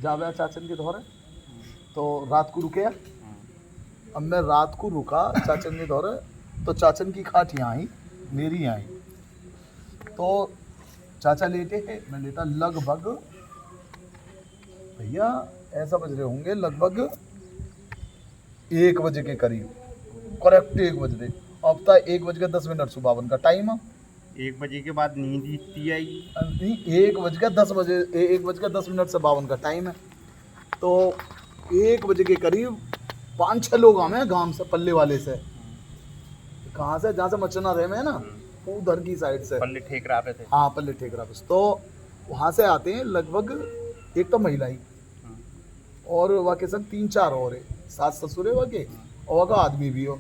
जावे चाचन के धोरे, तो रात को रुके। अब मैं रात को रुका चाचन के धोरे, तो चाचन की खाट यहाँ आई, मेरी यहाँ आई। तो चाचा लेटे है, मैं लेटा। लगभग भैया ऐसा बज रहे होंगे लगभग 1 बजे के करीब, करेक्ट 1 बज रहे। अब तक 1:10 सुबह का टाइम है। 1 बजे के बाद नींद इतनी आएगी? नहीं, 1:10 से 52 का टाइम है। तो 1 बजे के करीब 5-6 लोग आए गांव से, पल्ले वाले से। कहाँ से? जहाँ से मचना रहे में ना, उधर की साइड से। पल्ले ठेकरा पे थे? हाँ, पल्ले ठेकरा पे। तो वहाँ से आते हैं लगभग, एक तो महिला ही और वहाँ के सब 3-4 और है, सास ससुर है वहाँ के, और वहाँ का आदमी भी हो।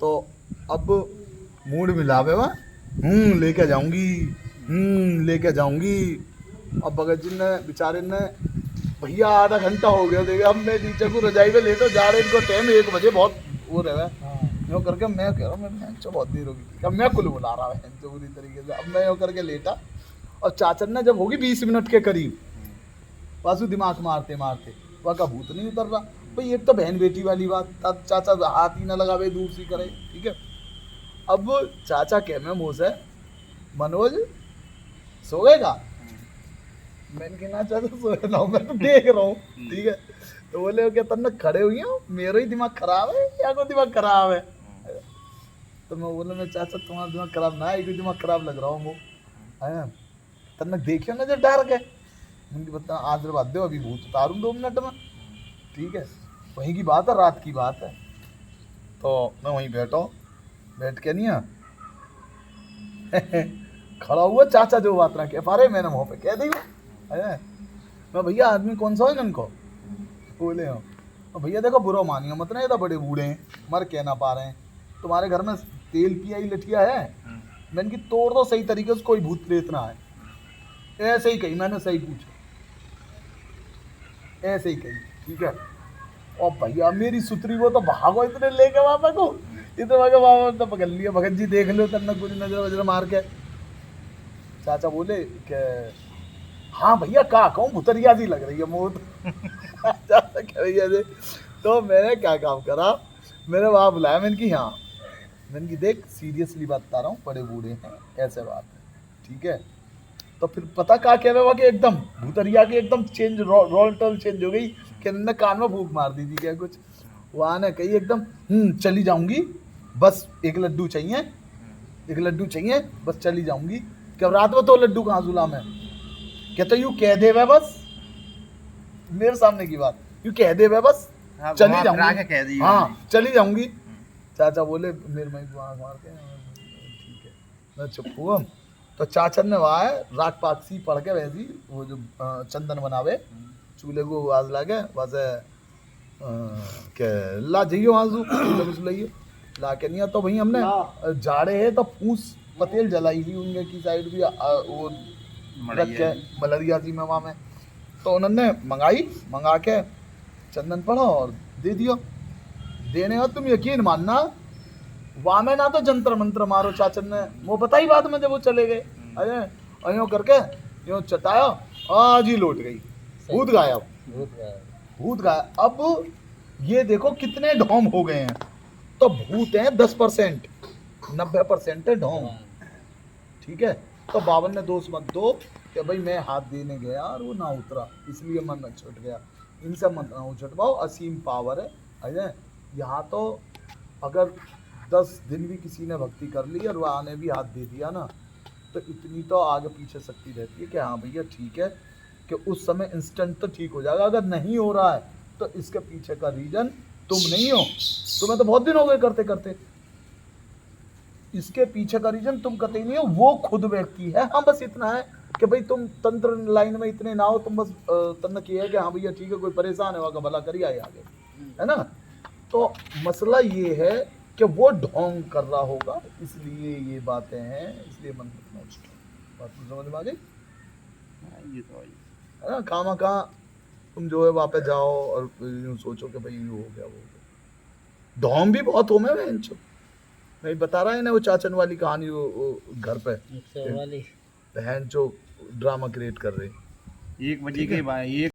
तो अब मूड मिलावे वहाँ, लेके जाऊंगी, लेके जाऊंगी। अब भगत जी ने बेचारे ने, भैया आधा घंटा हो गया, देखे अब मैं नीचे को रजाई में लेता जा रहे, इनको टाइम 1 बजे बहुत वो रहे यूँ करके। मैं कह रहा हूँ मैं बहुत देर होगी, अब मैं कुल बुला रहा है जो बुरी तरीके से। अब मैं यूँ करके लेटा, और चाचन ने जब होगी 20 मिनट के करीब, वासु दिमाग मारते मारते, वहाँ का भूत नहीं उतर रहा। भाई एक तो बहन बेटी वाली बात, तब चाचा हाथ ही ना लगावे, दूर सी करे, ठीक है। अब चाचा कह में मुँह से, मनोज सो गएगा? मैंने कहना चाहता सो रहा हूँ, मैं तो देख रहा हूँ, ठीक है। तो बोले क्या तन्ने खड़े हुई हो, मेरा ही दिमाग खराब है या कोई दिमाग खराब है? तो मैं बोला मैं चाचा तुम्हारा दिमाग खराब ना है, दिमाग खराब लग रहा हूँ वो है। तन्ने देखियो ना जब डर गए, उनकी बता आशीर्वाद दो, अभी भूत उतारूँ 2 मिनट में, ठीक है। वहीं की बात है, रात की बात है। तो मैं वहीं बैठ के नहीं खड़ा हुआ चाचा जो बात ना कह पा रहे, मैंने मुँह पे कह दी है। मैं भैया आदमी कौन सा है इनको? बोले हो तो भैया देखो बुरा मानियो मत ना, ये तो बड़े बूढ़े हैं, मर कह ना पा रहे हैं। तुम्हारे घर में तेल पिया ही लठिया है, मैंने की तोड़ दो सही तरीके से, कोई भूत प्रेत ना है। ऐसे ही कही मैंने, सही पूछो, ऐसे ही कही, ठीक है। और भैया मेरी सुतरी वो तो भागो इतने लेके वापस को, इतने वापस तो पकड़ लिया। भगत जी देख लो तब कुछ नजर वजर मार के। चाचा बोले कि हाँ भैया का कहूँ, भुतरिया सी लग रही है मोत। भैया से तो मैंने क्या काम करा, मेरे वहाँ बुलाया, मैंने की हाँ, मैंने की देख सीरियसली बात बता रहा हूँ, बड़े बूढ़े हैं, ऐसे बात है, ठीक है। तो फिर पता क्या कह रहे हो कि एकदम भूतरिया की एकदम चेंज, रोल टोल चेंज हो गई, कि ने कान में फूंक मार दी थी क्या कुछ। वहाँ ने कही एकदम चली जाऊंगी, बस 1 लड्डू चाहिए, 1 लड्डू चाहिए, बस चली जाऊंगी। क्या रात में 2 लड्डू कहाँ जुला मैं? कहते यूँ कह दे वे बस, मेरे सामने की बात, यूँ कह दे वे बस, हाँ, चली जाऊंगी, हाँ चली जाऊंगी। चाचा बोले मेरे में मार के, ठीक है, मैं चुप हुआ। तो चाचा ने वहाँ राख पाक सी पढ़ के वैसी वो जो चंदन बनावे, चूल्हे को आवाज लागे वैसे के ला जाइयो आंसू चूल्हे ला के नहीं। तो भाई हमने जाड़े है तो फूस पतेल जलाई ही उनके की साइड भी वो रख के मलरिया सी में वहाँ में। तो उन्होंने मंगा के चंदन पढ़ो और दे दियो। देने हो तुम यकीन मानना, वहाँ में ना तो जंतर मंत्र मारो, चाचन ने वो बताई बाद में जब वो चले गए, अरे यूँ करके यूँ चटाया, आज ही लौट गई, भूत गायब, भूत गायब। अब ये देखो कितने ढोंग हो गए हैं। तो भूत हैं 10%, 90% है ढोंग, ठीक है। तो बावन ने दोष मत दो कि भाई मैं हाथ देने गया और वो ना उतरा इसलिए मन में छूट गया, इनसे मत ना छुटवाओ, असीम पावर है। यहाँ तो अगर 10 दिन भी किसी ने भक्ति कर ली और वह आने भी हाथ दे दिया ना, तो इतनी तो आगे पीछे शक्ति रहती है कि हाँ भैया ठीक है, कि उस समय इंस्टेंट तो ठीक हो जाएगा। अगर नहीं हो रहा है तो इसके पीछे का रीजन तुम नहीं हो, तुम्हें तो बहुत दिन हो गए करते करते, इसके पीछे का रीजन तुम कतई नहीं हो, वो खुद व्यक्ति है। हाँ बस इतना है कि भाई तुम तंत्र लाइन में इतने ना हो, तुम बस तंत्र किया है कि हाँ भैया ठीक है, कोई परेशान है वहाँ भला करिए आगे, है ना। तो मसला ये है कि वो ढोंग कर रहा होगा, इसलिए ये बातें हैं, इसलिए मन में बात समझ में आ गई। ये तो है ना, खामा कहाँ तुम जो है वहाँ पे जाओ और यूँ सोचो कि भाई वो हो गया वो हो गया। ढोंग भी बहुत हो मैं बता रहा है ना वो चाचन वाली कहानी, वो घर पे बहन जो ड्रामा क्रिएट कर रही 1 बजे के बाद 1